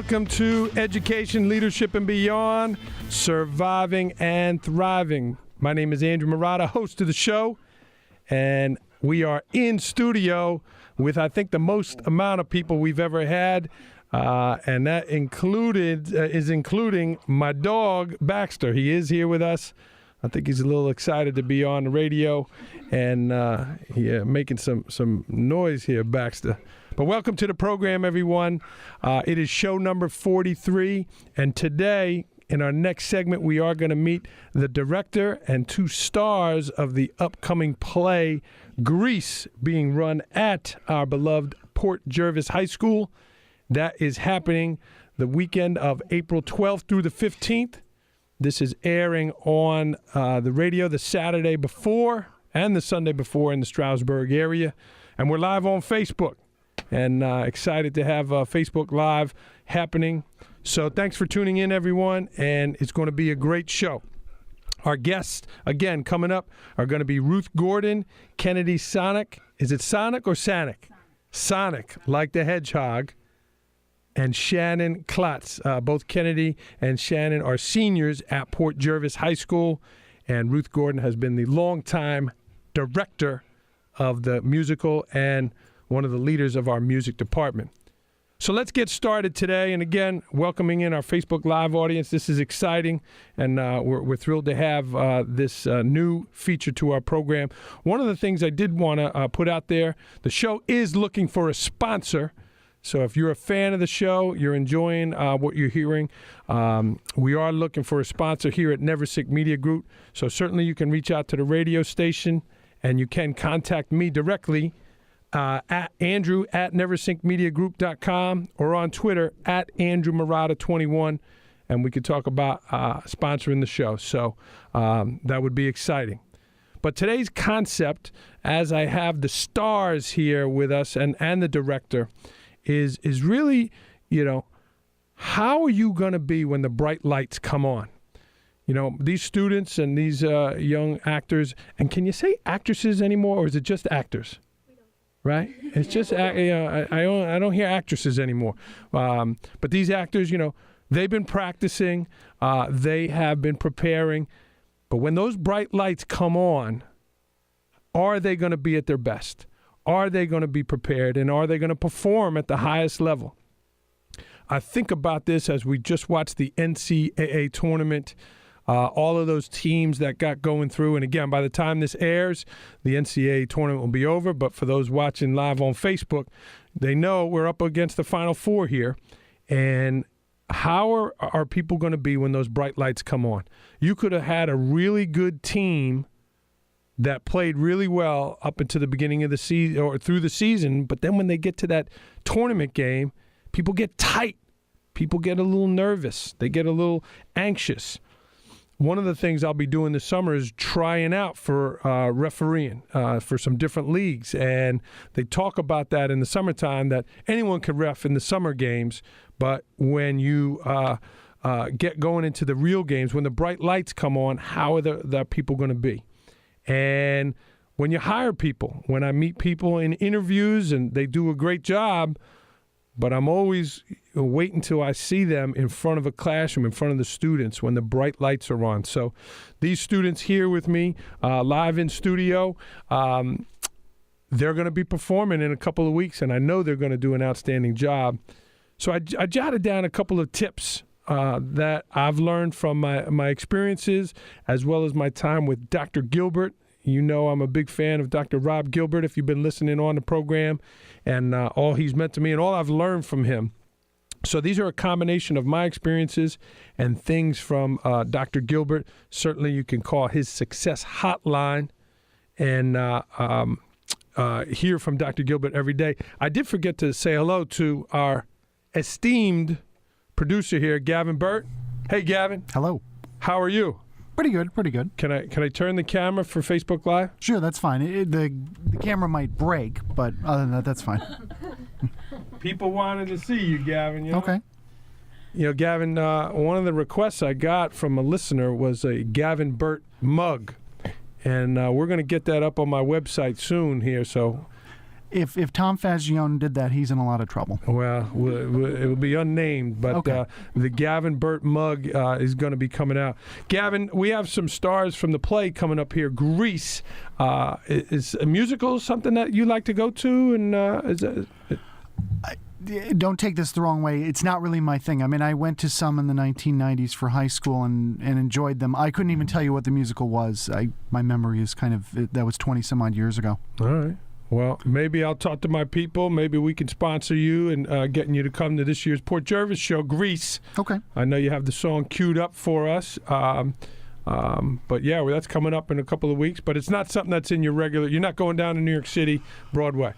Welcome to Education, Leadership, and Beyond, Surviving and Thriving. My name is Andrew Murata, host of the show, and we are in studio with, I think, the most amount of people we've ever had, and that including my dog, Baxter. He is here with us. I think he's a little excited to be on the radio, and making some noise here, Baxter. But welcome to the program, everyone. It is show number 43, and today, in our next segment, we are going to meet the director and two stars of the upcoming play, Grease, being run at our beloved Port Jervis High School. That is happening the weekend of April 12th through the 15th. This is airing on the radio the Saturday before and the Sunday before in the Stroudsburg area. And we're live on Facebook. And excited to have Facebook Live happening. So thanks for tuning in, everyone, and it's going to be a great show. Our guests, again, coming up are going to be Ruth Gordon, Kennedy Sonic. Is it Sonic or Sonic? Sonic, like the hedgehog. And Shannon Klotz. Both Kennedy and Shannon are seniors at Port Jervis High School, and Ruth Gordon has been the longtime director of the musical and one of the leaders of our music department. So let's get started today. And again, welcoming in our Facebook Live audience. This is exciting, and we're thrilled to have this new feature to our program. One of the things I did want to put out there, the show is looking for a sponsor. So if you're a fan of the show, you're enjoying what you're hearing, we are looking for a sponsor here at Never Sick Media Group. So certainly you can reach out to the radio station, and you can contact me directly at Andrew at neversinkmediagroup.com or on Twitter at Andrew Murata21, and we could talk about sponsoring the show. So that would be exciting. But today's concept, as I have the stars here with us and the director, is really, how are you going to be when the bright lights come on? These students and these young actors, and can you say actresses anymore, or is it just actors? Right? It's just, I don't hear actresses anymore. But these actors, they've been practicing, they have been preparing. But when those bright lights come on, are they going to be at their best? Are they going to be prepared? And are they going to perform at the highest level? I think about this as we just watched the NCAA tournament. All of those teams that got going through. And again, by the time this airs, the NCAA tournament will be over. But for those watching live on Facebook, they know we're up against the Final Four here. And how are people going to be when those bright lights come on? You could have had a really good team that played really well up until the beginning of the season or through the season. But then when they get to that tournament game, people get tight. People get a little nervous. They get a little anxious. One of the things I'll be doing this summer is trying out for refereeing for some different leagues. And they talk about that in the summertime, that anyone can ref in the summer games. But when you get going into the real games, when the bright lights come on, how are the people going to be? And when you hire people, when I meet people in interviews and they do a great job, but I'm always waiting until I see them in front of a classroom, in front of the students, when the bright lights are on. So these students here with me, live in studio, they're going to be performing in a couple of weeks, and I know they're going to do an outstanding job. So I jotted down a couple of tips that I've learned from my experiences, as well as my time with Dr. Gilbert. You know I'm a big fan of Dr. Rob Gilbert, if you've been listening on the program, and all he's meant to me and all I've learned from him. So these are a combination of my experiences and things from Dr. Gilbert. Certainly you can call his success hotline and hear from Dr. Gilbert every day. I did forget to say hello to our esteemed producer here, Gavin Burt. Hey, Gavin. Hello. How are you? Pretty good, pretty good. Can I turn the camera for Facebook Live? Sure, that's fine. The camera might break, but other than that, that's fine. People wanted to see you, Gavin. You know? Okay. You know, Gavin, one of the requests I got from a listener was a Gavin Burt mug. And we're going to get that up on my website soon here, so... If Tom Fagione did that, he's in a lot of trouble. Well, it will be unnamed, but okay. The Gavin Burt mug is going to be coming out. Gavin, we have some stars from the play coming up here. Grease. Is a musical something that you like to go to? And don't take this the wrong way. It's not really my thing. I mean, I went to some in the 1990s for high school and enjoyed them. I couldn't even tell you what the musical was. My memory is that was 20-some-odd years ago. All right. Well, maybe I'll talk to my people. Maybe we can sponsor you and getting you to come to this year's Port Jervis show, Grease. Okay. I know you have the song queued up for us. But, yeah, that's coming up in a couple of weeks. But it's not something that's in your regular – you're not going down to New York City, Broadway.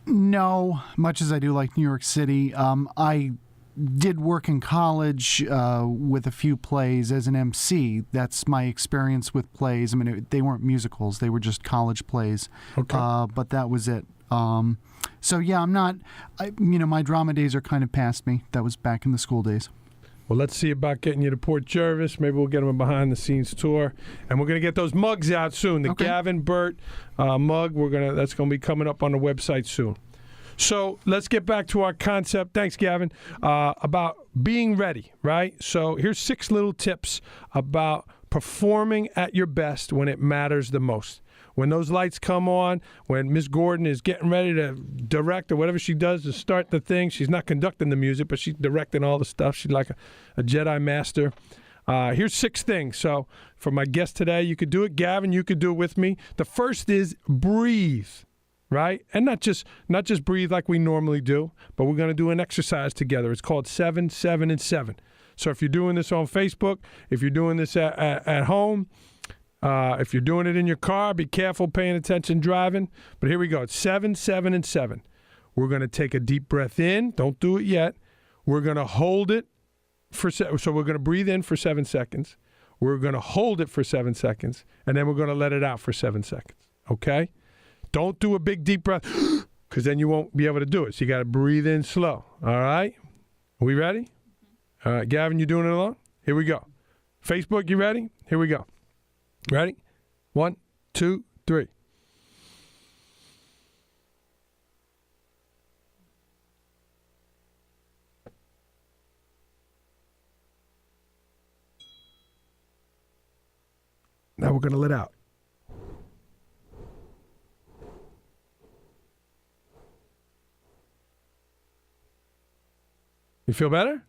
No, much as I do like New York City. I did work in college with a few plays as an MC. That's my experience with plays. I mean, they weren't musicals. They were just college plays. Okay. But that was it. So, yeah, I'm not my drama days are kind of past me. That was back in the school days. Well, let's see about getting you to Port Jervis. Maybe we'll get them a behind-the-scenes tour. And we're going to get those mugs out soon. The Gavin Burt mug, that's going to be coming up on the website soon. So let's get back to our concept. Thanks, Gavin. About being ready, right? So here's 6 little tips about performing at your best when it matters the most. When those lights come on, when Miss Gordon is getting ready to direct or whatever she does to start the thing, she's not conducting the music, but she's directing all the stuff. She's like a Jedi master. Here's 6 things. So for my guest today, you could do it. Gavin, you could do it with me. The first is breathe. Right? And not just breathe like we normally do, but we're going to do an exercise together. It's called 7, 7, and 7. So if you're doing this on Facebook, if you're doing this at home, if you're doing it in your car, be careful paying attention driving. But here we go. It's 7, 7, and 7. We're going to take a deep breath in. Don't do it yet. We're going to hold it so we're going to breathe in for 7 seconds. We're going to hold it for 7 seconds, and then we're going to let it out for 7 seconds. Okay? Don't do a big deep breath because then you won't be able to do it. So you got to breathe in slow. All right? Are we ready? All right, Gavin, you doing it along? Here we go. Facebook, you ready? Here we go. Ready? 1, 2, 3. Now we're going to let out. You feel better?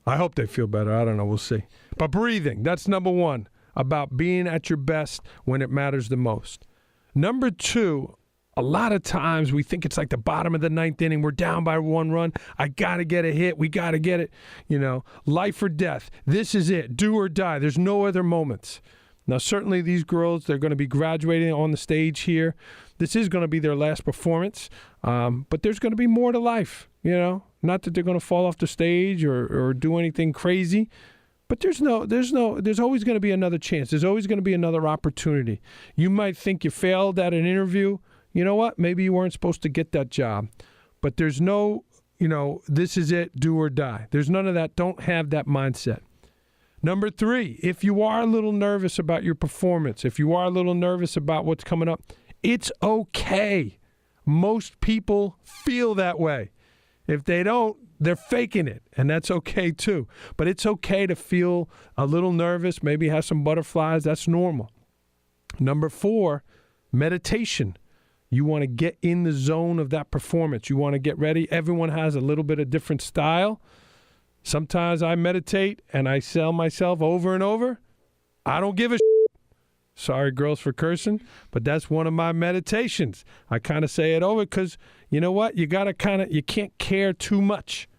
I hope they feel better. I don't know. We'll see. But breathing, that's number 1, about being at your best when it matters the most. Number 2, a lot of times we think it's like the bottom of the 9th inning. We're down by 1 run. I got to get a hit. We got to get it. Life or death. This is it. Do or die. There's no other moments. Now, certainly these girls, they're going to be graduating on the stage here. This is going to be their last performance, but there's going to be more to life, Not that they're going to fall off the stage or do anything crazy, but there's always going to be another chance. There's always going to be another opportunity. You might think you failed at an interview. You know what? Maybe you weren't supposed to get that job, but there's no, this is it, do or die. There's none of that. Don't have that mindset. Number 3, if you are a little nervous about your performance, if you are a little nervous about what's coming up, it's okay. Most people feel that way. If they don't, they're faking it, and that's okay too. But it's okay to feel a little nervous, maybe have some butterflies. That's normal. Number 4, meditation. You want to get in the zone of that performance. You want to get ready. Everyone has a little bit of different style. Sometimes I meditate and I sell myself over and over. I don't give a shit. Sorry, girls, for cursing, but that's one of my meditations. I kind of say it over because you know what? You can't care too much.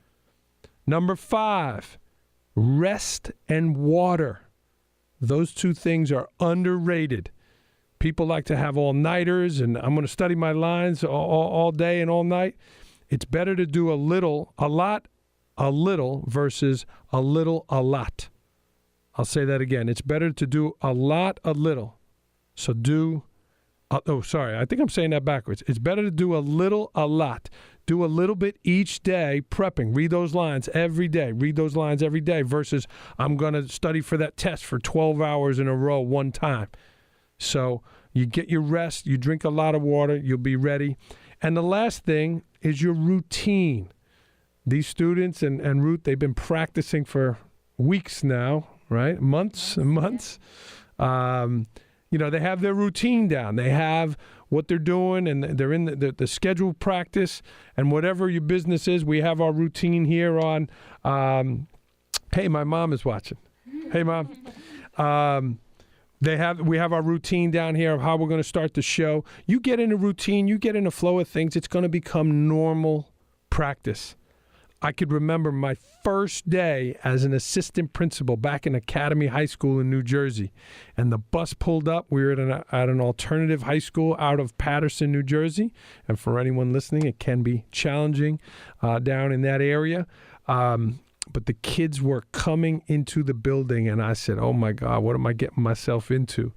Number 5, rest and water. Those 2 things are underrated. People like to have all-nighters, and I'm going to study my lines all day and all night. It's better to do a little, a lot, a little versus a little, a lot. I'll say that again. It's better to do a lot, a little. So do, I think I'm saying that backwards. It's better to do a little, a lot. Do a little bit each day prepping. Read those lines every day. Read those lines every day versus I'm going to study for that test for 12 hours in a row one time. So you get your rest. You drink a lot of water. You'll be ready. And the last thing is your routine. These students and Ruth, they've been practicing for weeks now, right? Months and months. They have their routine down. They have what they're doing, and they're in the scheduled practice. And whatever your business is, we have our routine here on. Hey, my mom is watching. Hey, Mom. We have our routine down here of how we're going to start the show. You get in a routine, you get in a flow of things, it's going to become normal practice. I could remember my first day as an assistant principal back in Academy High School in New Jersey. And the bus pulled up. We were at an alternative high school out of Paterson, New Jersey. And for anyone listening, it can be challenging down in that area. But the kids were coming into the building, and I said, oh, my God, what am I getting myself into?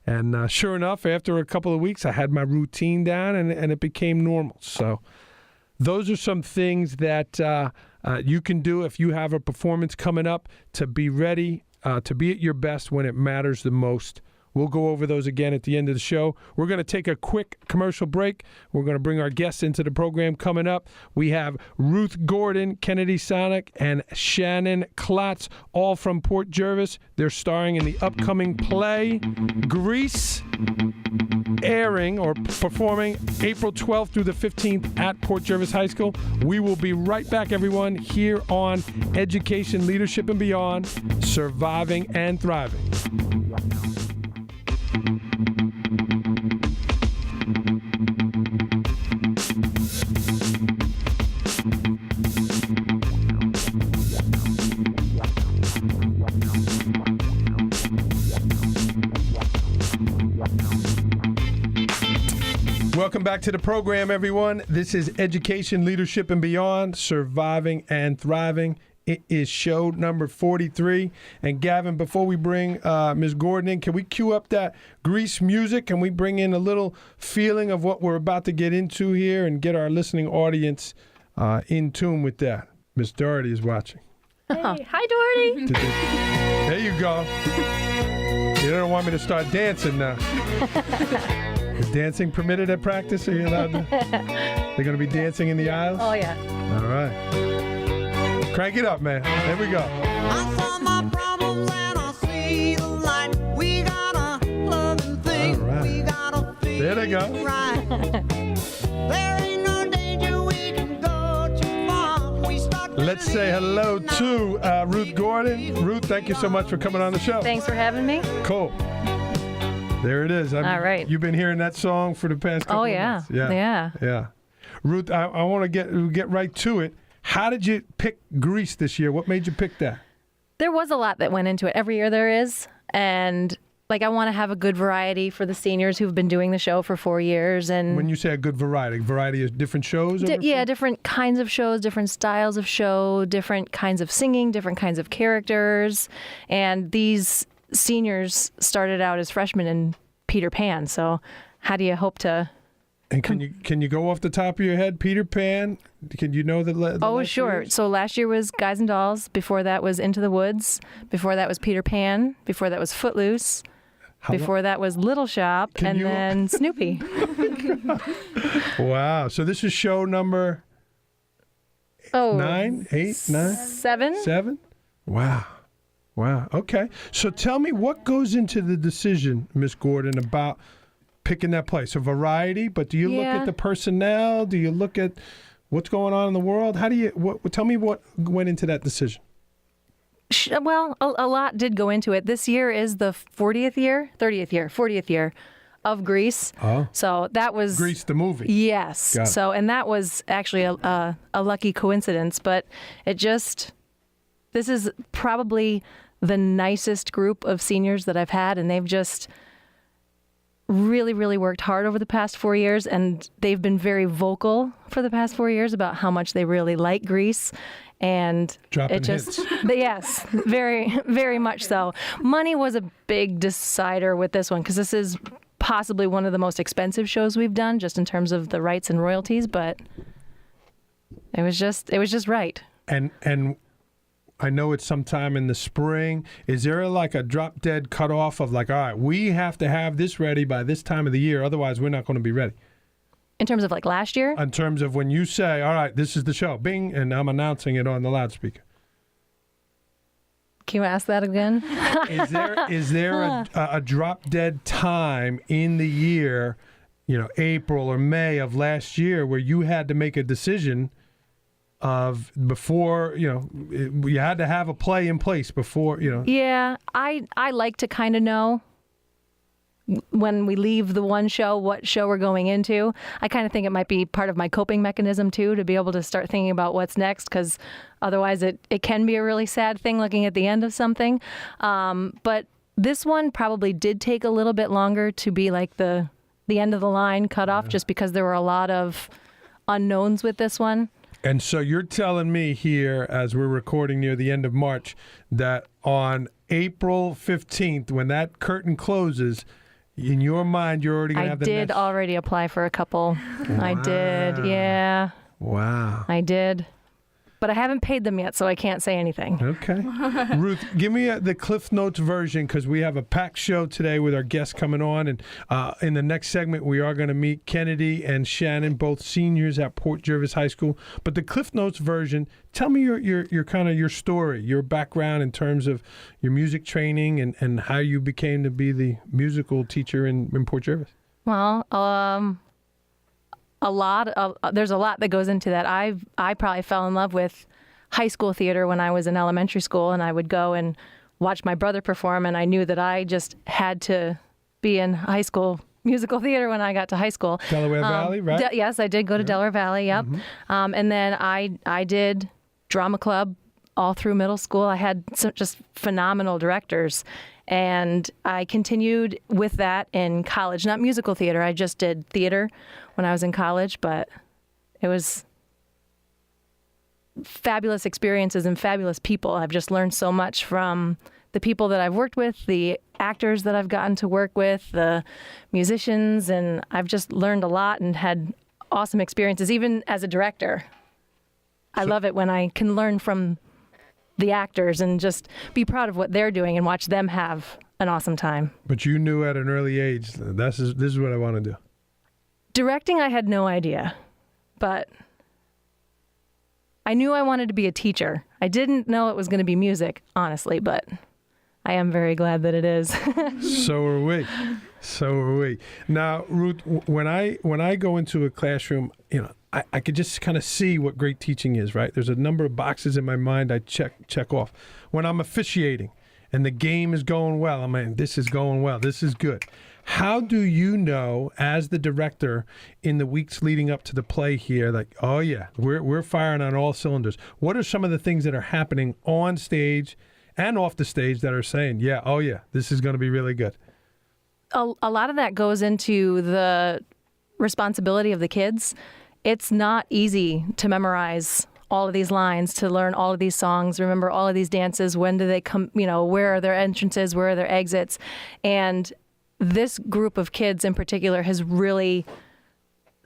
And sure enough, after a couple of weeks, I had my routine down, and it became normal. So those are some things that you can do if you have a performance coming up to be ready, to be at your best when it matters the most. We'll go over those again at the end of the show. We're going to take a quick commercial break. We're going to bring our guests into the program coming up. We have Ruth Gordon, Kennedy Sonic, and Shannon Klotz, all from Port Jervis. They're starring in the upcoming play Grease, airing or performing April 12th through the 15th at Port Jervis High School. We will be right back, everyone, here on Education, Leadership, and Beyond, Surviving and Thriving. Welcome back to the program, everyone. This is Education, Leadership, and Beyond, Surviving and Thriving. It is show number 43. And Gavin, before we bring Ms. Gordon in, can we cue up that Grease music? Can we bring in a little feeling of what we're about to get into here and get our listening audience in tune with that? Miss Doherty is watching. Hey, hi, Doherty. There you go. You don't want me to start dancing now. Is dancing permitted at practice? Are you allowed to? They're going to be dancing in the aisles? Oh, yeah. All right. Crank it up, man. There we go. I saw my problems and I see the light. We got a loving thing. All right. We got a feeling. There they go. Right. There ain't no danger we can go too far. We start. Let's say hello to Ruth Gordon. Ruth, thank you so much for coming on the show. Thanks for having me. Cool. There it is. All right. You've been hearing that song for the past couple of months. Yeah. Ruth, I want to get right to it. How did you pick Grease this year? What made you pick that? There was a lot that went into it. Every year there is. And I want to have a good variety for the seniors who've been doing the show for 4 years. And when you say a good variety of different shows? Different kinds of shows, different styles of show, different kinds of singing, different kinds of characters. And these seniors started out as freshmen in Peter Pan. So how do you hope to... And can you go off the top of your head, Peter Pan? Can you know the Oh, sure. Years? So last year was Guys and Dolls. Before that was Into the Woods. Before that was Peter Pan. Before that was Footloose. Before that was Little Shop. Then Snoopy. Wow. So this is show number 9, 8, 9? 7. 7? Wow. Okay. So tell me what goes into the decision, Miss Gordon, about picking that place. A variety, but do you look at the personnel? Do you look at what's going on in the world? How do you tell me what went into that decision? Well, a lot did go into it. This year is the 40th year of Grease. Oh. So that was Grease the movie. Yes. Got it. So, and that was actually a lucky coincidence, but this is probably the nicest group of seniors that I've had, and they've just really, really worked hard over the past 4 years, and they've been very vocal for the past 4 years about how much they really like Grease. And Dropping it just, hits. yes, very, very much so. Money was a big decider with this one because this is possibly one of the most expensive shows we've done, just in terms of the rights and royalties. But it was just right. And I know it's sometime in the spring. Is there like a drop dead cutoff of like, all right, we have to have this ready by this time of the year, otherwise we're not going to be ready? In terms of like last year? In terms of when you say, all right, this is the show, bing, and I'm announcing it on the loudspeaker. Can you ask that again? Is there a drop dead time in the year, April or May of last year, where you had to make a decision of before, you had to have a play in place before, Yeah, I like to kind of know when we leave the one show, what show we're going into. I kind of think it might be part of my coping mechanism too, to be able to start thinking about what's next, because otherwise it can be a really sad thing looking at the end of something. But this one probably did take a little bit longer to be like the end of the line cut off, just because there were a lot of unknowns with this one. And so you're telling me here, as we're recording near the end of March, that on April 15th, when that curtain closes, in your mind, you're already going to have the next... I did already apply for a couple. Wow. I did, yeah. Wow. I did. But I haven't paid them yet, so I can't say anything. Okay. Ruth, give me the Cliff Notes version, because we have a packed show today with our guests coming on. And in the next segment, we are going to meet Kennedy and Shannon, both seniors at Port Jervis High School. But the Cliff Notes version, tell me your kind of your story, your background in terms of your music training and how you became to be the musical teacher in Port Jervis. Well, there's a lot that goes into that. I probably fell in love with high school theater when I was in elementary school, and I would go and watch my brother perform, and I knew that I just had to be in high school musical theater when I got to high school. Delaware Valley, right? Yes, I did go to Delaware Valley, yep. Mm-hmm. And then I did drama club all through middle school. I had some just phenomenal directors. And I continued with that in college, not musical theater. I just did theater when I was in college, but it was fabulous experiences and fabulous people. I've just learned so much from the people that I've worked with, the actors that I've gotten to work with, the musicians, and I've just learned a lot and had awesome experiences, even as a director. I love it when I can learn from the actors and just be proud of what they're doing and watch them have an awesome time. But you knew at an early age, this is what I want to do. Directing, I had no idea, but I knew I wanted to be a teacher. I didn't know it was going to be music, honestly, but I am very glad that it is. So are we. So are we. Now, Ruth, when I go into a classroom, I could just kind of see what great teaching is, right? There's a number of boxes in my mind I check off. When I'm officiating and the game is going well, I'm like, this is going well, this is good. How do you know, as the director, in the weeks leading up to the play here, like, oh yeah, we're firing on all cylinders? What are some of the things that are happening on stage and off the stage that are saying, yeah, oh yeah, this is going to be really good? A lot of that goes into the responsibility of the kids. It's not easy to memorize all of these lines, to learn all of these songs, remember all of these dances. When do they come, where are their entrances, where are their exits? And this group of kids in particular has really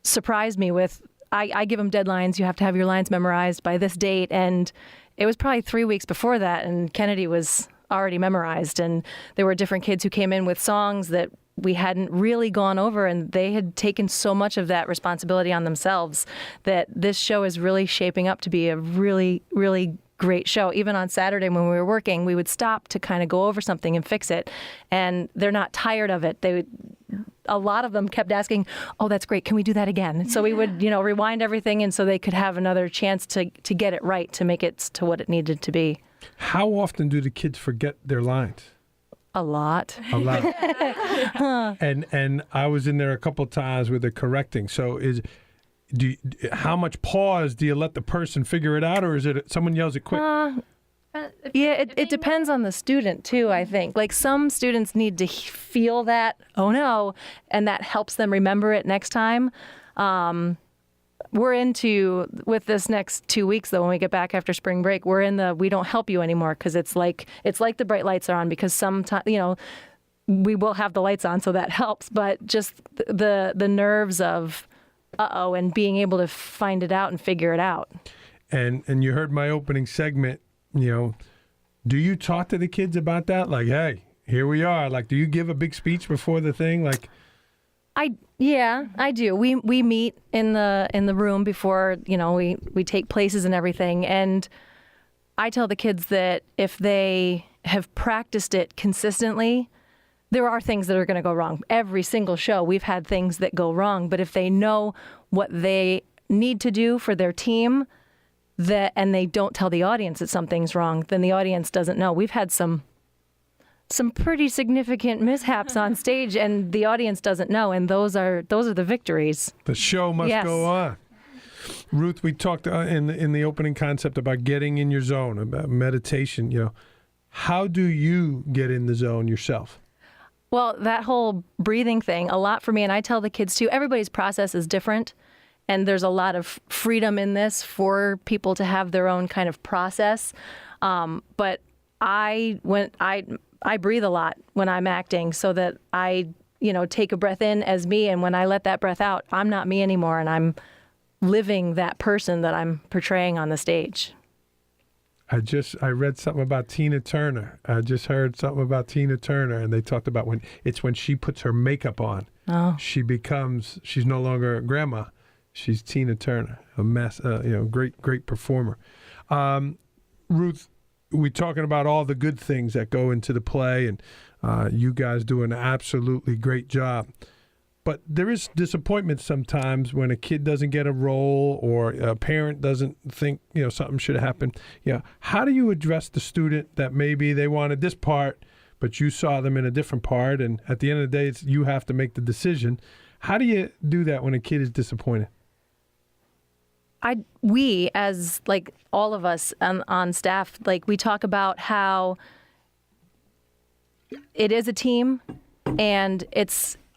surprised me with, I give them deadlines. You have to have your lines memorized by this date. And it was probably 3 weeks before that, and Kennedy was already memorized. And there were different kids who came in with songs that we hadn't really gone over, and they had taken so much of that responsibility on themselves that this show is really shaping up to be a really, really great show. Even on Saturday when we were working, we would stop to kind of go over something and fix it, and they're not tired of it. A lot of them kept asking, oh, that's great, can we do that again? So we would, rewind everything, and so they could have another chance to get it right, to make it to what it needed to be. How often do the kids forget their lines? A lot. A lot. And I was in there a couple times with the correcting. So how much pause do you let the person figure it out, or is it someone yells it quick? Yeah, it depends on the student too, I think. Like some students need to feel that, oh no, and that helps them remember it next time. We're into, with this next 2 weeks though, when we get back after spring break, we're in the we don't help you anymore, because it's like the bright lights are on, because sometimes, we will have the lights on, so that helps, but just the nerves of uh-oh and being able to find it out and figure it out. And you heard my opening segment, do you talk to the kids about that? Like, hey, here we are. Like, do you give a big speech before the thing? Like, I do. We meet in the room before, we take places and everything. And I tell the kids that if they have practiced it consistently, there are things that are going to go wrong. Every single show, we've had things that go wrong. But if they know what they need to do for their team, and they don't tell the audience that something's wrong, then the audience doesn't know. We've had some pretty significant mishaps on stage, and the audience doesn't know, and those are the victories. The show must go on. Ruth, we talked in the opening concept about getting in your zone, about meditation. How do you get in the zone yourself? Well, that whole breathing thing, a lot for me, and I tell the kids too, everybody's process is different, and there's a lot of freedom in this for people to have their own kind of process. But I breathe a lot when I'm acting, so that I, take a breath in as me, and when I let that breath out, I'm not me anymore, and I'm living that person that I'm portraying on the stage. I read something about Tina Turner. I just heard something about Tina Turner, and they talked about when she puts her makeup on, she's no longer a grandma. She's Tina Turner, a great performer. Ruth, we're talking about all the good things that go into the play, and you guys do an absolutely great job. But there is disappointment sometimes when a kid doesn't get a role, or a parent doesn't think something should happen. How do you address the student that maybe they wanted this part, but you saw them in a different part, and at the end of the day, you have to make the decision? How do you do that when a kid is disappointed? We, as like all of us on staff, like we talk about how it is a team, and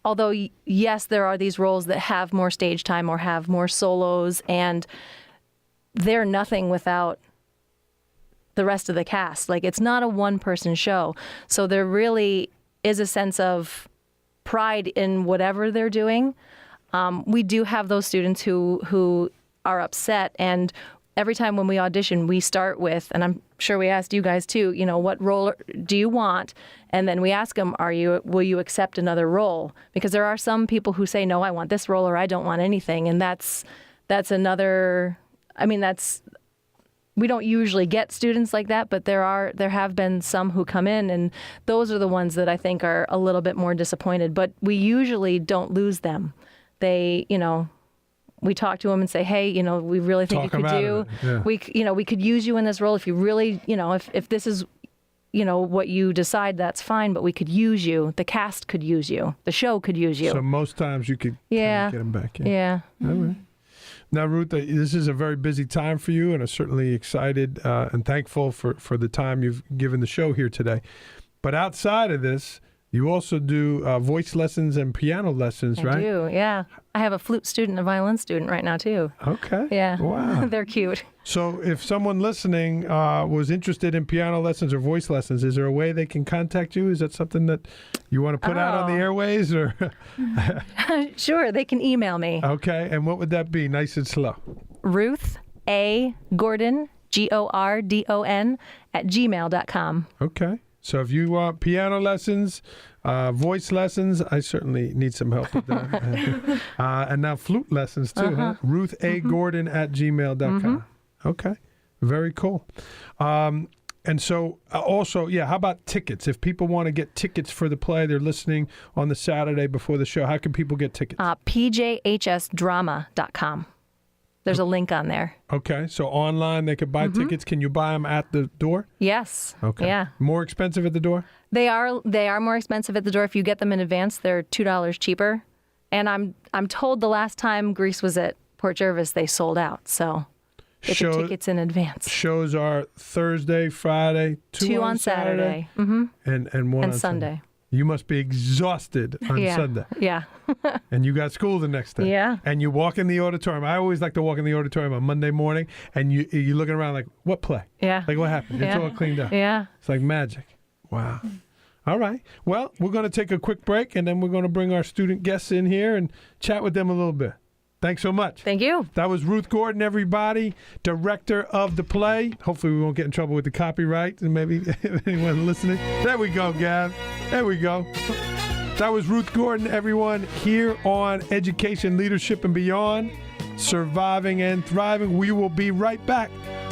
although yes, there are these roles that have more stage time or have more solos, and they're nothing without the rest of the cast. Like, it's not a one-person show. So there really is a sense of pride in whatever they're doing. We do have those students who are upset, and every time when we audition, we start with, and I'm sure we asked you guys too, what role do you want? And then we ask them, will you accept another role? Because there are some people who say, no, I want this role, or I don't want anything. And that's another, we don't usually get students like that, but there have been some who come in, and those are the ones that I think are a little bit more disappointed. But we usually don't lose them. They, we talk to them and say, hey, we really think you could do. Yeah. We could use you in this role if you really, if this is, what you decide, that's fine. But we could use you. The cast could use you. The show could use you. So most times you could get them back in. Yeah. All right. Now, Ruth, this is a very busy time for you, and I'm certainly excited and thankful for the time you've given the show here today. But outside of this, you also do voice lessons and piano lessons, right? I do, yeah. I have a flute student, a violin student right now, too. Okay. Yeah. Wow. They're cute. So if someone listening was interested in piano lessons or voice lessons, is there a way they can contact you? Is that something that you want to put out on the airways? Or Sure, they can email me. Okay, and what would that be? Nice and slow. Ruth A. Gordon, Gordon, @gmail.com. Okay. So if you want piano lessons, voice lessons, I certainly need some help with that. And now flute lessons too, huh? Ruth A. Gordon @gmail.com. Okay. Very cool. And so also, how about tickets? If people want to get tickets for the play, they're listening on the Saturday before the show, how can people get tickets? PJHSdrama.com. There's a link on there. Okay, so online they could buy tickets. Can you buy them at the door? Yes. Okay. Yeah. More expensive at the door? They are more expensive at the door. If you get them in advance, they're $2 cheaper. And I'm told the last time Grease was at Port Jervis, they sold out. So Get your tickets in advance. Shows are Thursday, Friday, two on Saturday. Mm-hmm. and one And on Sunday. You must be exhausted on Yeah. Sunday. Yeah. And you got school the next day. Yeah. And you walk in the auditorium. I always like to walk in the auditorium on Monday morning, and you're looking around like, what play? Yeah. Like, what happened? It's Yeah. all cleaned up. Yeah. It's like magic. Wow. All right. Well, we're going to take a quick break, and then we're going to bring our student guests in here and chat with them a little bit. Thanks so much. Thank you. That was Ruth Gordon, everybody, director of the play. Hopefully we won't get in trouble with the copyright, and maybe anyone listening. There we go, Gav. There we go. That was Ruth Gordon, everyone, here on Education, Leadership, and Beyond, Surviving and Thriving. We will be right back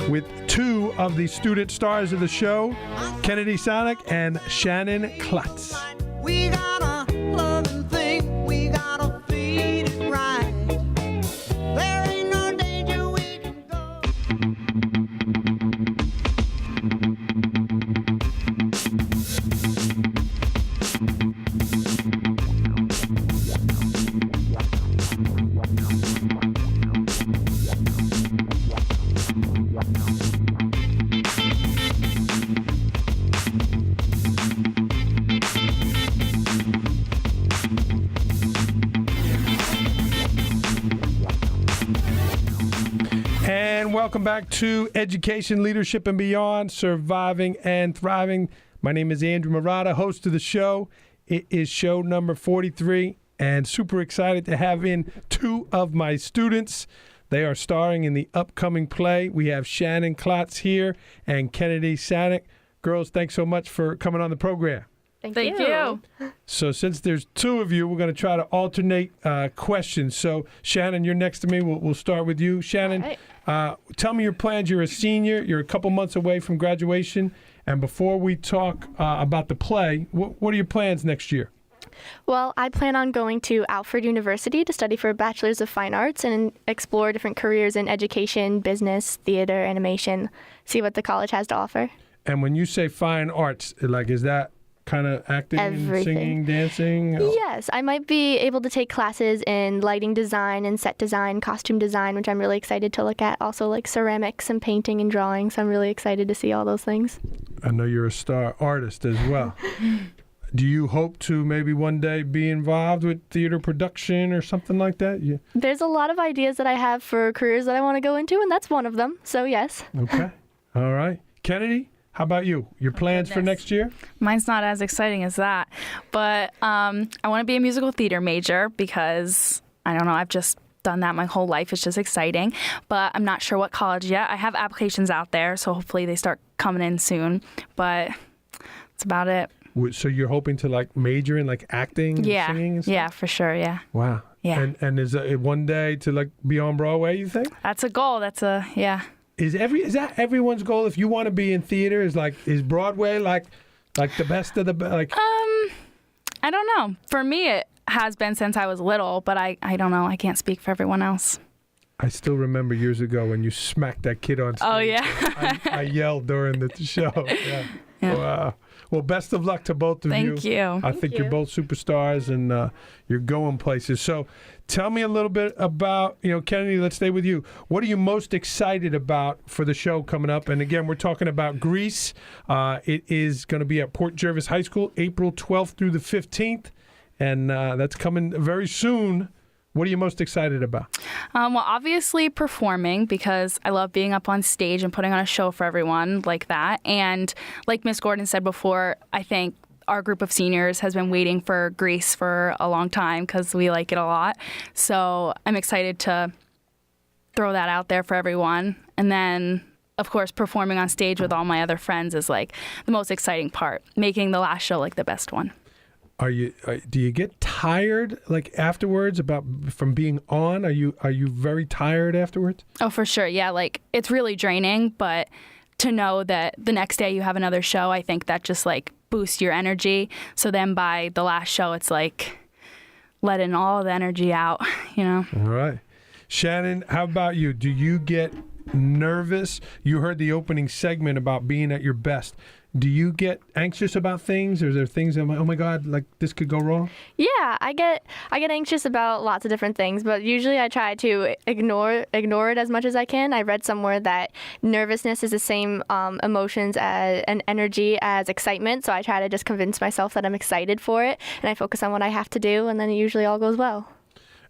with two of the student stars of the show, Kennedy Sonic and Shannon Klutz. We got a loving thing, we gotta feed it right. There ain't no danger we can go. And welcome back to Education, Leadership, and Beyond, Surviving and Thriving. My name is Andrew Murata, host of the show. It is show number 43, and super excited to have in two of my students. They are starring in the upcoming play. We have Shannon Klotz here and Kennedy Sonic. Girls, thanks so much for coming on the program. Thank you. So since there's two of you, we're going to try to alternate questions. So Shannon, you're next to me. We'll start with you. Shannon, tell me your plans. You're a senior. You're a couple months away from graduation. And before we talk about the play, what are your plans next year? Well, I plan on going to Alfred University to study for a Bachelor's of Fine Arts and explore different careers in education, business, theater, animation, see what the college has to offer. And when you say fine arts, like, is that kind of acting, Everything. singing, dancing? Yes, I might be able to take classes in lighting design and set design, costume design, which I'm really excited to look at. Also like ceramics and painting and drawing, so I'm really excited to see all those things. I know you're a star artist as well. Do you hope to maybe one day be involved with theater production or something like that? There's a lot of ideas that I have for careers that I want to go into, and that's one of them, so yes. Okay. All right. Kennedy, how about you? Your plans for next year? Mine's not as exciting as that, but I want to be a musical theater major because, I don't know, I've just done that my whole life. It's just exciting, but I'm not sure what college yet. I have applications out there, so hopefully they start coming in soon, but that's about it. So you're hoping to like major in like acting, and singing and stuff? Yeah, for sure, yeah. Wow. Yeah. And is it one day to like be on Broadway, you think? That's a goal. Yeah. Is that everyone's goal? If you want to be in theater, is Broadway like the best of the like? I don't know. For me, it has been since I was little, but I don't know. I can't speak for everyone else. I still remember years ago when you smacked that kid on stage. Oh, yeah. I yelled during the show. Yeah. Wow. Well, best of luck to both of you. Thank you. I think you're both superstars and you're going places. So tell me a little bit about, Kennedy, let's stay with you. What are you most excited about for the show coming up? And again, we're talking about Grease. It is going to be at Port Jervis High School, April 12th through the 15th. And that's coming very soon. What are you most excited about? Well, obviously performing, because I love being up on stage and putting on a show for everyone like that. And like Miss Gordon said before, I think our group of seniors has been waiting for Grease for a long time because we like it a lot. So I'm excited to throw that out there for everyone. And then, of course, performing on stage with all my other friends is like the most exciting part, making the last show like the best one. Do you get tired like afterwards from being on? Are you very tired afterwards? Oh, for sure. Yeah, like it's really draining, but to know that the next day you have another show, I think that just like boosts your energy. So then by the last show, it's like letting all the energy out, All right. Shannon, how about you? Do you get nervous? You heard the opening segment about being at your best. do you get anxious about things? Or is there things that, oh my God, like this could go wrong? Yeah, I get anxious about lots of different things, but usually I try to ignore it as much as I can. I read somewhere that nervousness is the same emotions and energy as excitement, so I try to just convince myself that I'm excited for it, and I focus on what I have to do, and then it usually all goes well.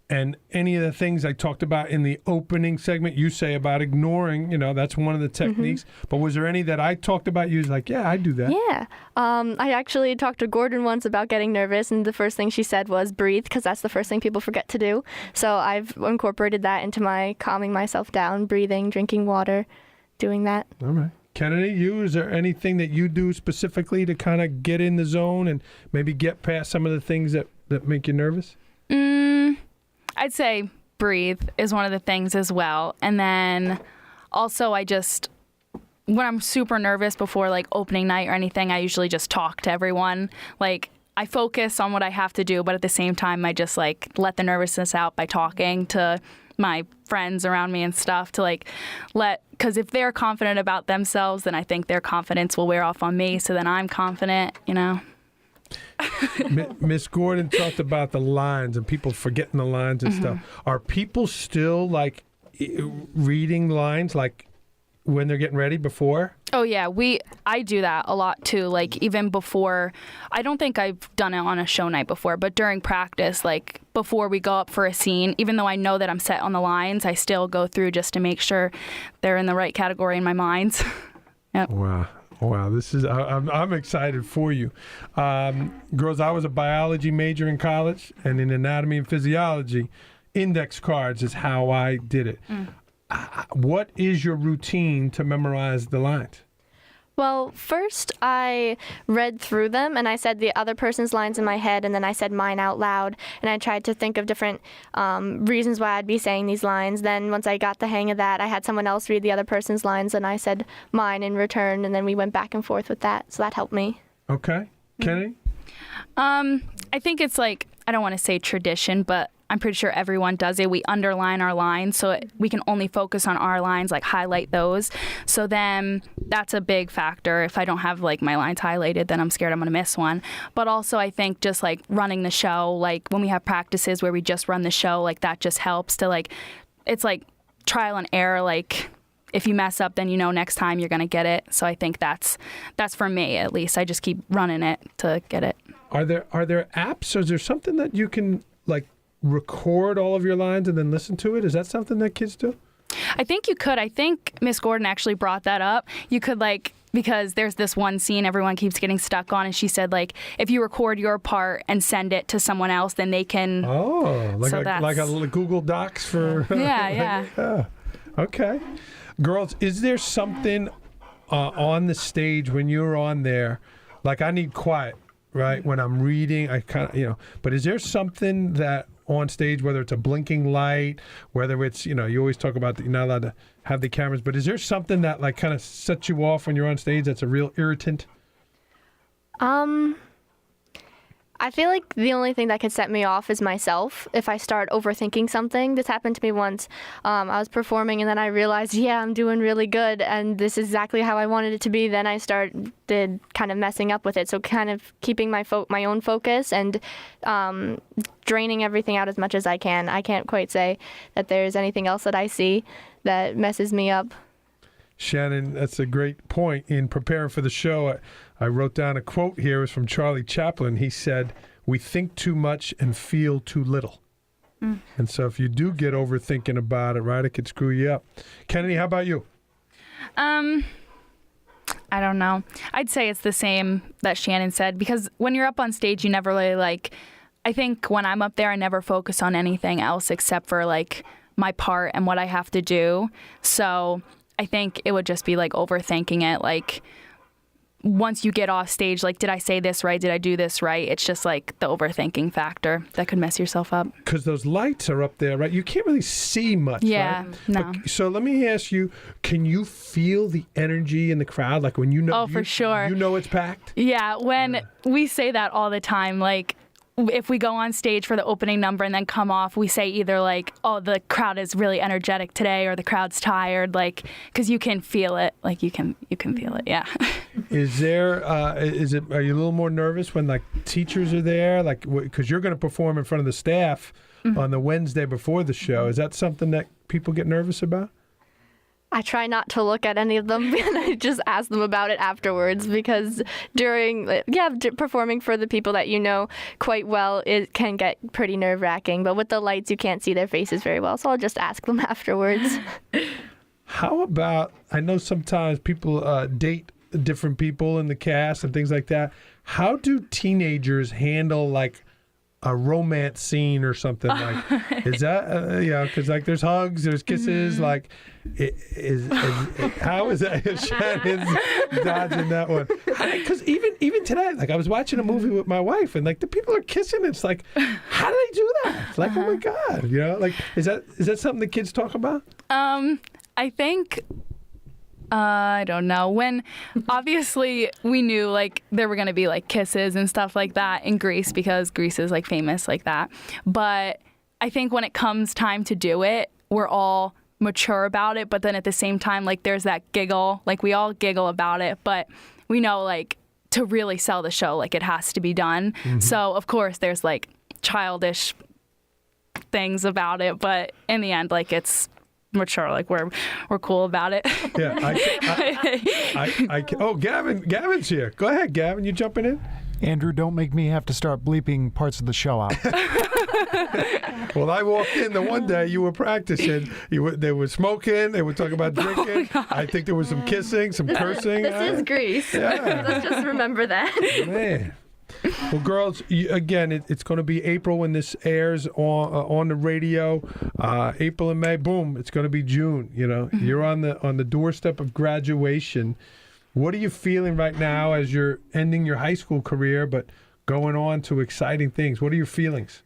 And any of the things I talked about in the opening segment, you say about ignoring, that's one of the techniques. But was there any that I talked about? You was like, yeah, I do that. Yeah. I actually talked to Gordon once about getting nervous, and the first thing she said was breathe, because that's the first thing people forget to do. So I've incorporated that into my calming myself down, breathing, drinking water, doing that. All right. Kennedy, is there anything that you do specifically to kind of get in the zone and maybe get past some of the things that make you nervous? I'd say breathe is one of the things as well. And then also when I'm super nervous before like opening night or anything, I usually just talk to everyone. Like I focus on what I have to do, but at the same time, I just like let the nervousness out by talking to my friends around me and stuff to because if they're confident about themselves, then I think their confidence will wear off on me. So then I'm confident, Miss Gordon talked about the lines and people forgetting the lines and stuff. Are people still like reading lines like when they're getting ready before? Oh yeah, I do that a lot too. Like even before, I don't think I've done it on a show night before, but during practice, like before we go up for a scene, even though I know that I'm set on the lines, I still go through just to make sure they're in the right category in my mind. Yep. Wow, this is I'm excited for you. Girls, I was a biology major in college, and in anatomy and physiology, index cards is how I did it. What is your routine to memorize the lines? Well, first I read through them and I said the other person's lines in my head, and then I said mine out loud, and I tried to think of different reasons why I'd be saying these lines. Then once I got the hang of that, I had someone else read the other person's lines and I said mine in return, and then we went back and forth with that. So that helped me. Okay. Kennedy? I think it's like, I don't want to say tradition, but I'm pretty sure everyone does it. We underline our lines so we can only focus on our lines, like highlight those. So then that's a big factor. If I don't have like my lines highlighted, then I'm scared I'm going to miss one. But also I think just like running the show, like when we have practices where we just run the show, like that just helps to like, it's like trial and error. Like if you mess up, then next time you're going to get it. So I think that's for me at least. I just keep running it to get it. Are there apps? Or is there something that you can like record all of your lines and then listen to it? Is that something that kids do? I think you could. I think Miss Gordon actually brought that up. You could because there's this one scene everyone keeps getting stuck on, and she said if you record your part and send it to someone else, then they can. Oh, like a Google Docs for. Yeah. Yeah. Okay. Girls, is there something on the stage when you're on there, like I need quiet, right? When I'm reading, I kind of, but is there something that on stage, whether it's a blinking light, whether it's, you always talk about that you're not allowed to have the cameras, but is there something that like kind of sets you off when you're on stage that's a real irritant? I feel like the only thing that could set me off is myself if I start overthinking something. This happened to me once. I was performing and then I realized, I'm doing really good and this is exactly how I wanted it to be. Then I started kind of messing up with it. So kind of keeping my own focus and draining everything out as much as I can. I can't quite say that there's anything else that I see that messes me up. Shannon, that's a great point. In preparing for the show, I wrote down a quote here. It was from Charlie Chaplin. He said, "We think too much and feel too little." And so if you do get overthinking about it, right, it could screw you up. Kennedy, how about you? I don't know. I'd say it's the same that Shannon said, because when you're up on stage, you never really I think when I'm up there, I never focus on anything else except for my part and what I have to do. So I think it would just be overthinking it. Once you get off stage, did I say this right? Did I do this right? It's just the overthinking factor that could mess yourself up. Because those lights are up there, right? You can't really see much, yeah, right? No. So let me ask you, can you feel the energy in the crowd? When you know, for sure. You know it's packed? Yeah, when we say that all the time, if we go on stage for the opening number and then come off, we say either like, oh, the crowd is really energetic today, or the crowd's tired, like, because you can feel it. Like you can feel it, yeah. Is there, are you a little more nervous when like teachers are there? Like, because you're going to perform in front of the staff on the Wednesday before the show. Is that something that people get nervous about? I try not to look at any of them, and I just ask them about it afterwards, because performing for the people that you know quite well, it can get pretty nerve-wracking. But with the lights, you can't see their faces very well, so I'll just ask them afterwards. How about, I know sometimes people date different people in the cast and things like that. How do teenagers handle like a romance scene or something? Like, is that because like there's hugs, there's kisses, like how is that? Shannon's dodging that one, because even today, like I was watching a movie with my wife and like the people are kissing. It's like, how do they do that? It's like, oh my god, like is that something the kids talk about? I think I don't know. When obviously we knew like there were going to be like kisses and stuff like that in Greece, because Greece is like famous like that. But I think when it comes time to do it, we're all mature about it. But then at the same time, like there's that giggle, like we all giggle about it. But we know like to really sell the show, like it has to be done. Mm-hmm. So of course there's like childish things about it. But in the end, like it's mature, like we're cool about it. Yeah. Oh, Gavin's here. Go ahead, Gavin. You jumping in? Andrew, don't make me have to start bleeping parts of the show out. Well, I walked in the one day you were practicing. They were smoking. They were talking about drinking. I think there was some kissing, some cursing. This is Greece. Yeah. Let's just remember that. Man. Well, girls, again, it's going to be April when this airs on the radio. April and May, boom, it's going to be June. You're on the doorstep of graduation. What are you feeling right now as you're ending your high school career, but going on to exciting things? What are your feelings?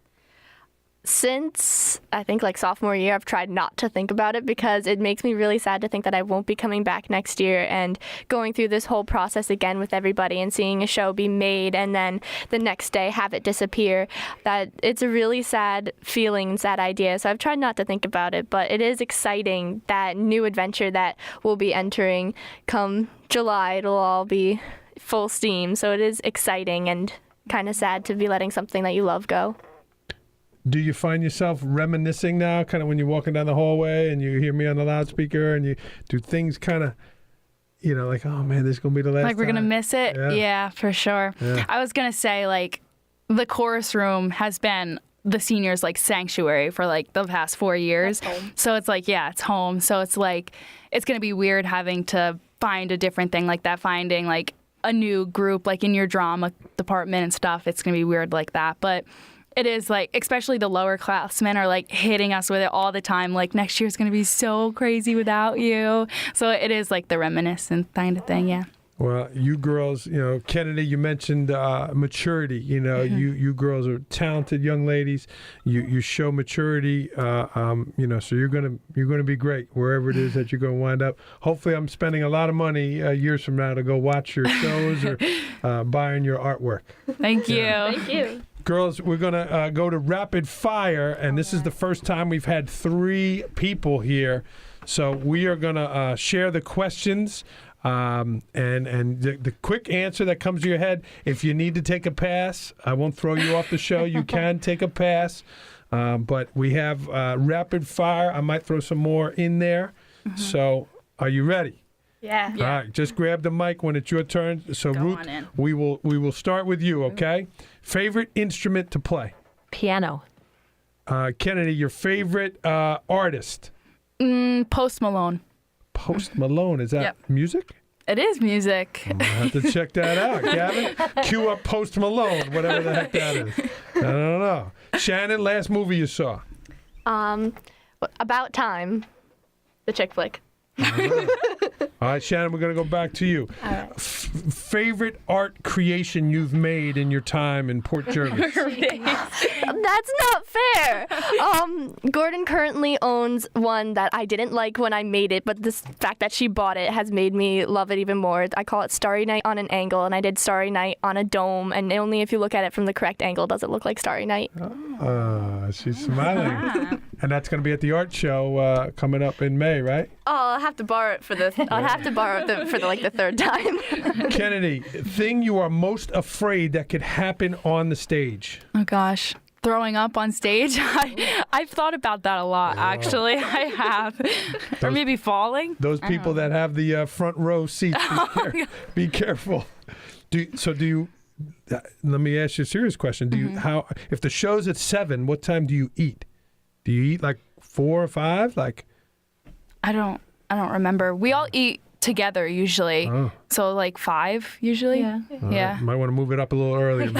Since I think like sophomore year, I've tried not to think about it, because it makes me really sad to think that I won't be coming back next year and going through this whole process again with everybody and seeing a show be made and then the next day have it disappear. That it's a really sad feeling, sad idea. So I've tried not to think about it, but it is exciting, that new adventure that we'll be entering come July. It'll all be full steam. So it is exciting and kind of sad to be letting something that you love go. Do you find yourself reminiscing now, kind of when you're walking down the hallway and you hear me on the loudspeaker, and you do things kind of, like, oh man, this is going to be the last like we're going to miss it? Yeah, for sure. Yeah. I was going to say, like, the chorus room has been the seniors' like sanctuary for like the past 4 years. So it's like, yeah, it's home. So it's like, it's going to be weird having to find a different thing like that, finding like a new group, like in your drama department and stuff. It's going to be weird like that. But it is like, especially the lower classmen are like hitting us with it all the time. Like, next year's going to be so crazy without you. So it is like the reminiscent kind of thing, yeah. Well, you girls, Kennedy, you mentioned maturity. You girls are talented young ladies. You show maturity. So you're gonna be great wherever it is that you're gonna wind up. Hopefully, I'm spending a lot of money years from now to go watch your shows or buying your artwork. Thank you. Thank you. Girls, we're going to go to rapid fire, and this is the first time we've had 3 people here. So we are going to share the questions, and the quick answer that comes to your head. If you need to take a pass, I won't throw you off the show. You can take a pass, but we have rapid fire. I might throw some more in there. Mm-hmm. So are you ready? Yeah. All right, just grab the mic when it's your turn. So go Ruth, we will start with you, okay? Favorite instrument to play? Piano. Kennedy, your favorite artist? Post Malone. Post Malone, is that music? It is music. I'm gonna have to check that out. Gavin, cue up Post Malone, whatever the heck that is. I don't know. Shannon, last movie you saw? About Time, the chick flick. All right, Shannon, we're going to go back to you. All right. Favorite art creation you've made in your time in Port Jervis? That's not fair. Gordon currently owns one that I didn't like when I made it, but the fact that she bought it has made me love it even more. I call it Starry Night on an angle, and I did Starry Night on a dome, and only if you look at it from the correct angle does it look like Starry Night. She's smiling. And that's going to be at the art show coming up in May, right? Oh, I'll have to borrow it for the the third time. Kennedy, thing you are most afraid that could happen on the stage? Oh gosh, throwing up on stage. I've thought about that a lot, actually. I have. Or maybe falling. Those people that have the front row seats, be careful. Do you? Let me ask you a serious question. Do you if the show's at 7, what time do you eat? Do you eat like 4 or 5? Like, I don't remember. We all eat together usually. Oh. So like 5 usually. Yeah. Might want to move it up a little earlier.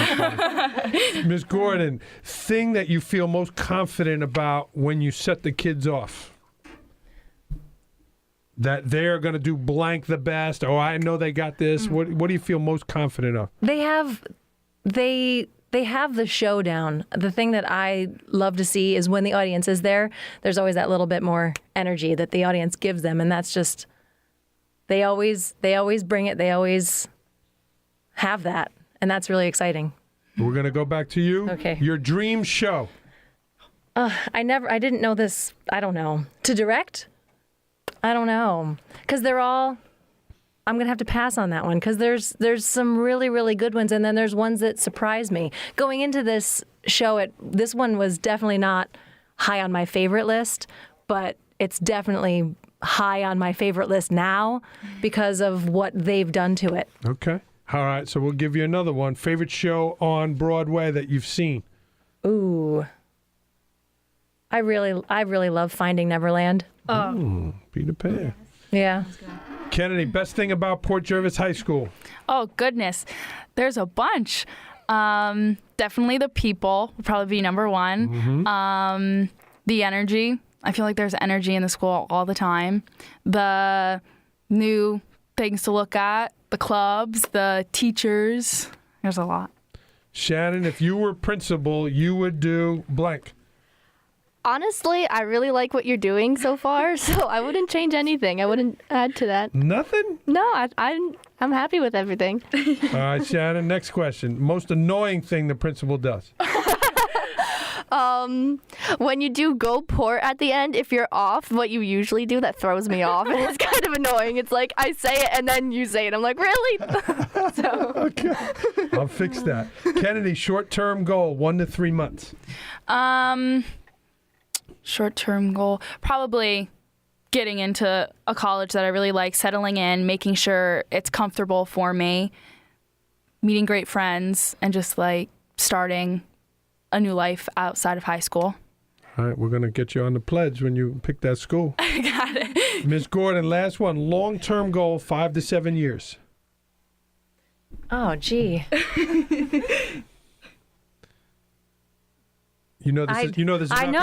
Ms. Gordon, thing that you feel most confident about when you set the kids off? That they're going to do blank the best. Oh, I know they got this. What do you feel most confident of? They have the show down. The thing that I love to see is when the audience is there, there's always that little bit more energy that the audience gives them, and that's just they always bring it. They always have that, and that's really exciting. We're going to go back to you. Okay. Your dream show. I didn't know this. I don't know. To direct? I don't know. Because they're all, I'm going to have to pass on that one because there's some really, really good ones, and then there's ones that surprise me. Going into this show, this one was definitely not high on my favorite list, but it's definitely high on my favorite list now because of what they've done to it. Okay. All right, so we'll give you another one. Favorite show on Broadway that you've seen? Ooh. I really love Finding Neverland. Peter Pan. Yeah. Kennedy, best thing about Port Jervis High School? Oh, goodness. There's a bunch. Definitely the people would probably be number one. The energy. I feel like there's energy in the school all the time. The new things to look at, the clubs, the teachers. There's a lot. Shannon, if you were principal, you would do blank. Honestly, I really like what you're doing so far, so I wouldn't change anything. I wouldn't add to that. Nothing? No, I'm happy with everything. All right, Shannon, next question. Most annoying thing the principal does? When you do go port at the end, if you're off, what you usually do, that throws me off. And it's kind of annoying. It's like I say it and then you say it. I'm like, really? Okay. I'll fix that. Kennedy, short-term goal, 1 to 3 months. Short-term goal, probably getting into a college that I really like, settling in, making sure it's comfortable for me, meeting great friends, and just like starting a new life outside of high school. All right, we're going to get you on the pledge when you pick that school. I got it. Ms. Gordon, last one, long-term goal, 5 to 7 years. Oh, gee. You know this is I know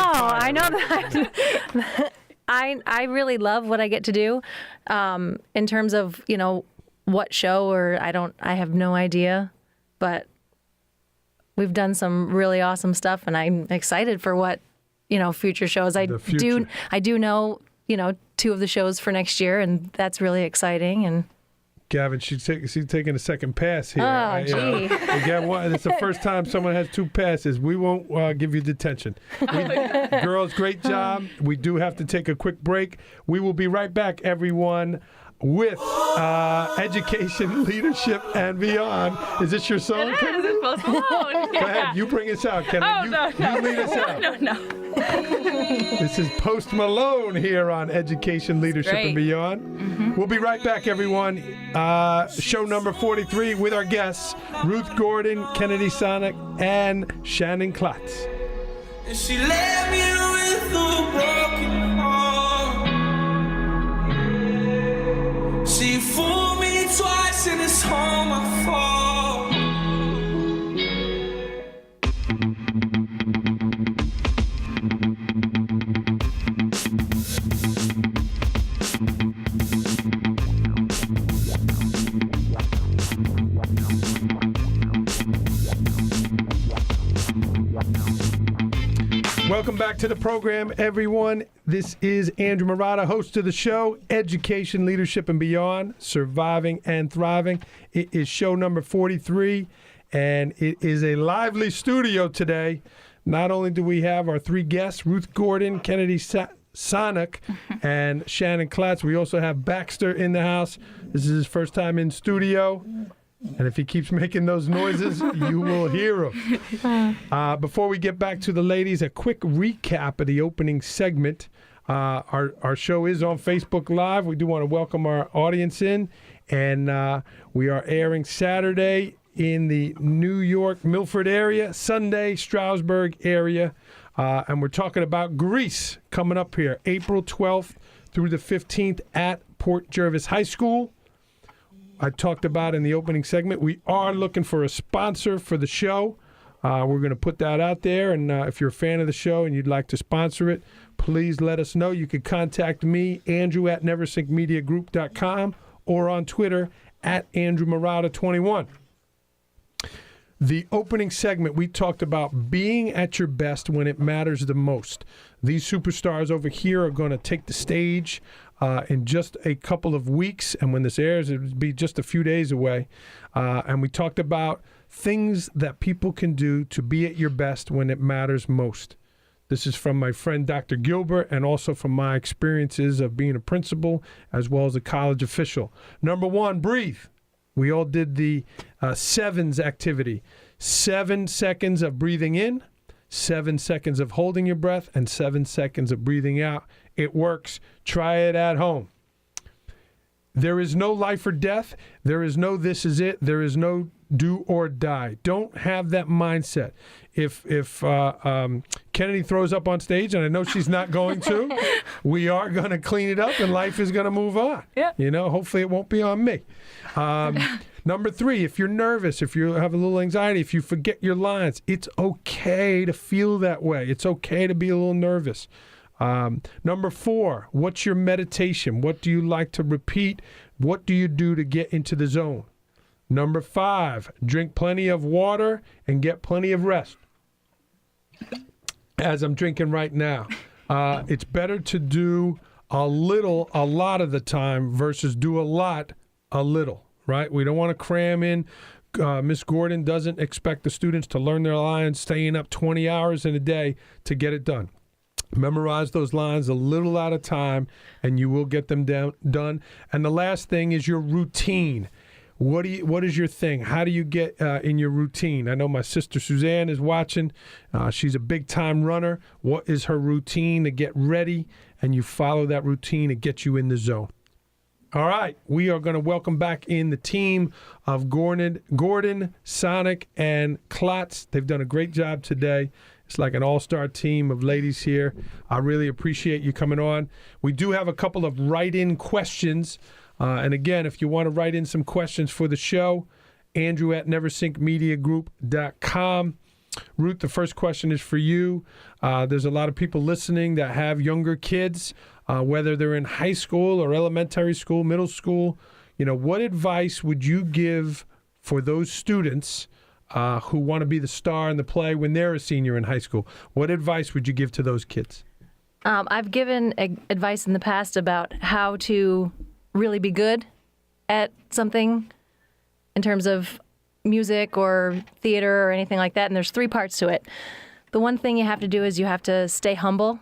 that. I really love what I get to do. In terms of, what show or I have no idea, but we've done some really awesome stuff and I'm excited for what, future shows. I do know, 2 of the shows for next year and that's really exciting. And Gavin, she's taking a second pass here. Oh, gee. Again, it's the first time someone has 2 passes. We won't give you detention. Girls, great job. We do have to take a quick break. We will be right back, everyone, with Education, Leadership, and Beyond. Is this your song, It Kennedy? is. Post Malone. Go ahead. You bring us out, Kennedy. You lead us out. No. This is Post Malone here on Education, Leadership, Great. and Beyond. We'll be right back, everyone. Show number 43 with our guests, Ruth Gordon, Kennedy Sonic, and Shannon Klotz. And she left me with a broken heart. She fooled me twice and it's all my fault. Welcome back to the program, everyone. This is Andrew Murata, host of the show, Education, Leadership, and Beyond, Surviving and Thriving. It is show number 43, and it is a lively studio today. Not only do we have our three guests, Ruth Gordon, Kennedy Sonic, and Shannon Klatz, we also have Baxter in the house. This is his first time in studio. And if he keeps making those noises, you will hear him. Before we get back to the ladies, a quick recap of the opening segment. Our show is on Facebook Live. We do want to welcome our audience in. And we are airing Saturday in the New York, Milford area, Sunday, Stroudsburg area. And we're talking about Grease coming up here, April 12th through the 15th at Port Jervis High School. I talked about in the opening segment, we are looking for a sponsor for the show. We're going to put that out there, and if you're a fan of the show and you'd like to sponsor it, please let us know. You can contact me, Andrew at neversinkmediagroup.com, or on Twitter at AndrewMurata21. The opening segment, we talked about being at your best when it matters the most. These superstars over here are going to take the stage in just a couple of weeks, and when this airs, it will be just a few days away. And we talked about things that people can do to be at your best when it matters most. This is from my friend Dr. Gilbert, and also from my experiences of being a principal as well as a college official. Number one, breathe. We all did the sevens activity. 7 seconds of breathing in, 7 seconds of holding your breath, and 7 seconds of breathing out. It works. Try it at home. There is no life or death. There is no this is it. There is no do or die. Don't have that mindset. If Kennedy throws up on stage, and I know she's not going to, we are going to clean it up, and life is going to move on. Yeah. You know, hopefully it won't be on me. Number three, if you're nervous, if you have a little anxiety, if you forget your lines, it's okay to feel that way. It's okay to be a little nervous. Number four, what's your meditation? What do you like to repeat? What do you do to get into the zone? Number five, drink plenty of water and get plenty of rest. As I'm drinking right now, it's better to do a little a lot of the time versus do a lot a little, right? We don't want to cram in. Miss Gordon doesn't expect the students to learn their lines, staying up 20 hours in a day to get it done. Memorize those lines a little at a time, and you will get them done. And the last thing is your routine. What is your thing? How do you get in your routine? I know my sister Suzanne is watching. She's a big-time runner. What is her routine to get ready? And you follow that routine to get you in the zone. All right, we are going to welcome back in the team of Gordon, Sonic, and Klotz. They've done a great job today. It's like an all-star team of ladies here. I really appreciate you coming on. We do have a couple of write-in questions. And again, if you want to write in some questions for the show, Andrew at neversinkmediagroup.com. Ruth, the first question is for you. There's a lot of people listening that have younger kids, whether they're in high school or elementary school, middle school. You know, what advice would you give for those students who want to be the star in the play when they're a senior in high school? What advice would you give to those kids? I've given advice in the past about how to really be good at something in terms of music or theater or anything like that. And there's three parts to it. The one thing you have to do is you have to stay humble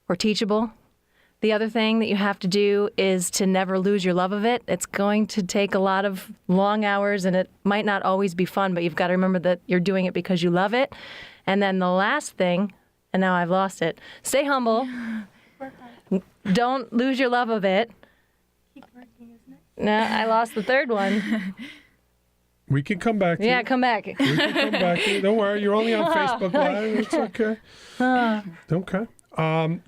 or teachable. The other thing that you have to do is to never lose your love of it. It's going to take a lot of long hours, and it might not always be fun, but you've got to remember that you're doing it because you love it. And then the last thing, and now I've lost it, stay humble. Don't lose your love of it. No, I lost the third one. We can come back to Yeah, you. come back. We can come back to you. Don't worry, you're only on Facebook Live. It's okay. Okay.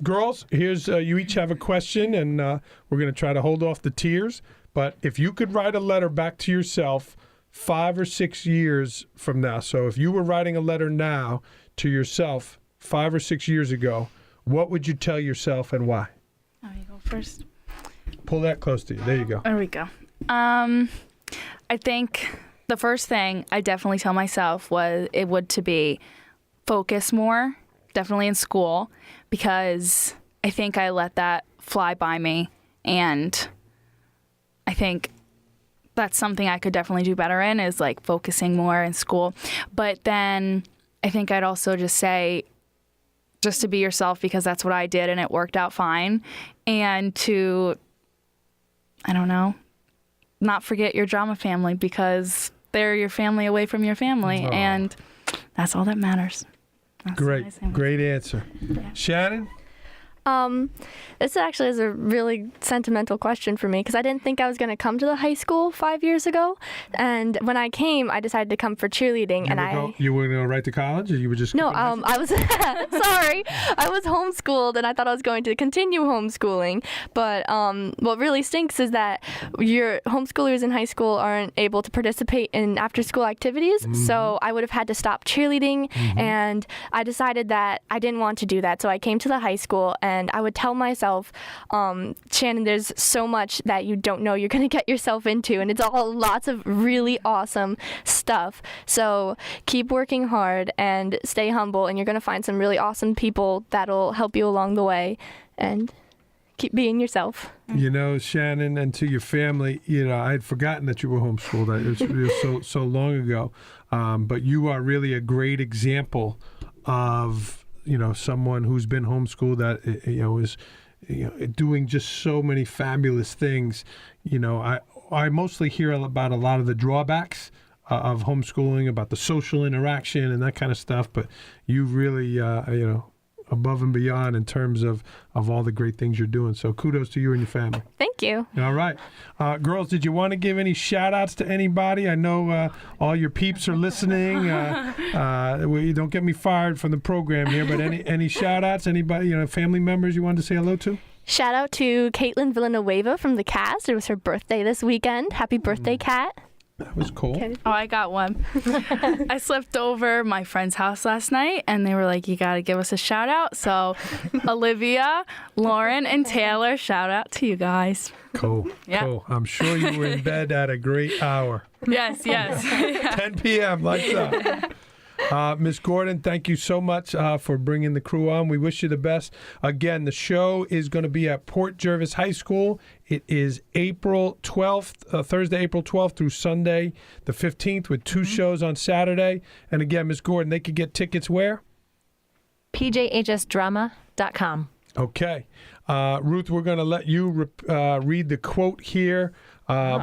Girls, here's you each have a question, and we're going to try to hold off the tears. But if you could write a letter back to yourself 5 or 6 years from now, so if you were writing a letter now to yourself 5 or 6 years ago, what would you tell yourself and why? Oh, you go first. Pull that close to you. There you go. There we go. I think the first thing I definitely tell myself would to be focus more definitely in school, because I think I let that fly by me, and I think that's something I could definitely do better in, is like focusing more in school. But then I think I'd also just say just to be yourself, because that's what I did and it worked out fine. And to, I don't know, not forget your drama family, because they're your family away from your family. Oh. And that's all that matters. That's what I say. Great answer. Yeah. Shannon? This actually is a really sentimental question for me, because I didn't think I was going to come to the high school 5 years ago. And when I came, I decided to come for cheerleading. You were going to right to college, or you were just... No, I was sorry. I was homeschooled, and I thought I was going to continue homeschooling. But what really stinks is that your homeschoolers in high school aren't able to participate in after-school activities. Mm-hmm. So I would have had to stop cheerleading, and I decided that I didn't want to do that. So I came to the high school, and I would tell myself, Shannon, there's so much that you don't know you're going to get yourself into, and it's all lots of really awesome stuff. So keep working hard and stay humble, and you're going to find some really awesome people that'll help you along the way, and keep being yourself. You know, Shannon, and to your family, you know, I had forgotten that you were homeschooled. It was so long ago. But you are really a great example of, you know, someone who's been homeschooled that, you know, is, you know, doing just so many fabulous things. You know, I mostly hear about a lot of the drawbacks of homeschooling, about the social interaction and that kind of stuff. But you really, you know, above and beyond in terms of all the great things you're doing. So kudos to you and your family. Thank you. All right. Girls, did you want to give any shout outs to anybody? I know all your peeps are listening. Don't get me fired from the program here, but any shout outs? Anybody, you know, family members you wanted to say hello to? Shout out to Caitlin Villanueva from the cast. It was her birthday this weekend. Happy birthday, Kat. That was cool. Oh, I got one. I slept over my friend's house last night, and they were like, you got to give us a shout out. So Olivia, Lauren, and Taylor, shout out to you guys. Cool. Yeah. Cool. I'm sure you were in bed at a great hour. Yes. 10 p.m. lights up. Miss Gordon, thank you so much for bringing the crew on. We wish you the best. Again, the show is going to be at Port Jervis High School. It is April 12th, Thursday, April 12th through Sunday, the 15th, with two shows on Saturday. And again, Miss Gordon, they could get tickets where? PJHSdrama.com. Okay. Ruth, we're going to let you read the quote here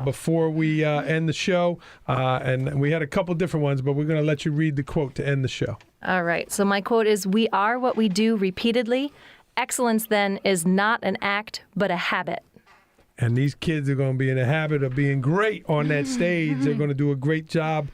before we end the show. And we had a couple different ones, but we're going to let you read the quote to end the show. All right. So my quote is, "We are what we do repeatedly. Excellence, then, is not an act, but a habit." And these kids are going to be in a habit of being great on that stage. They're going to do a great job.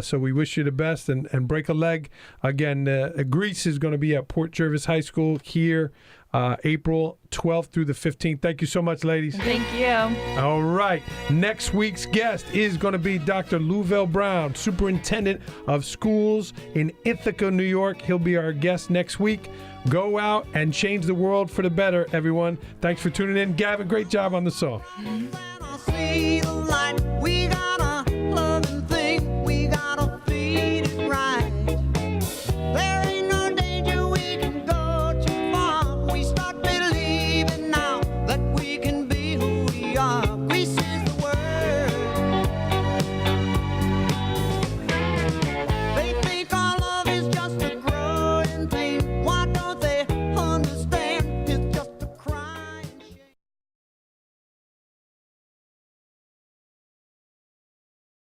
So we wish you the best and break a leg. Again, Greece is going to be at Port Jervis High School here April 12th through the 15th. Thank you so much, ladies. Thank you. All right. Next week's guest is going to be Dr. Louvelle Brown, Superintendent of Schools in Ithaca, New York. He'll be our guest next week. Go out and change the world for the better, everyone. Thanks for tuning in. Gavin, great job on the song. When I see the light, we gotta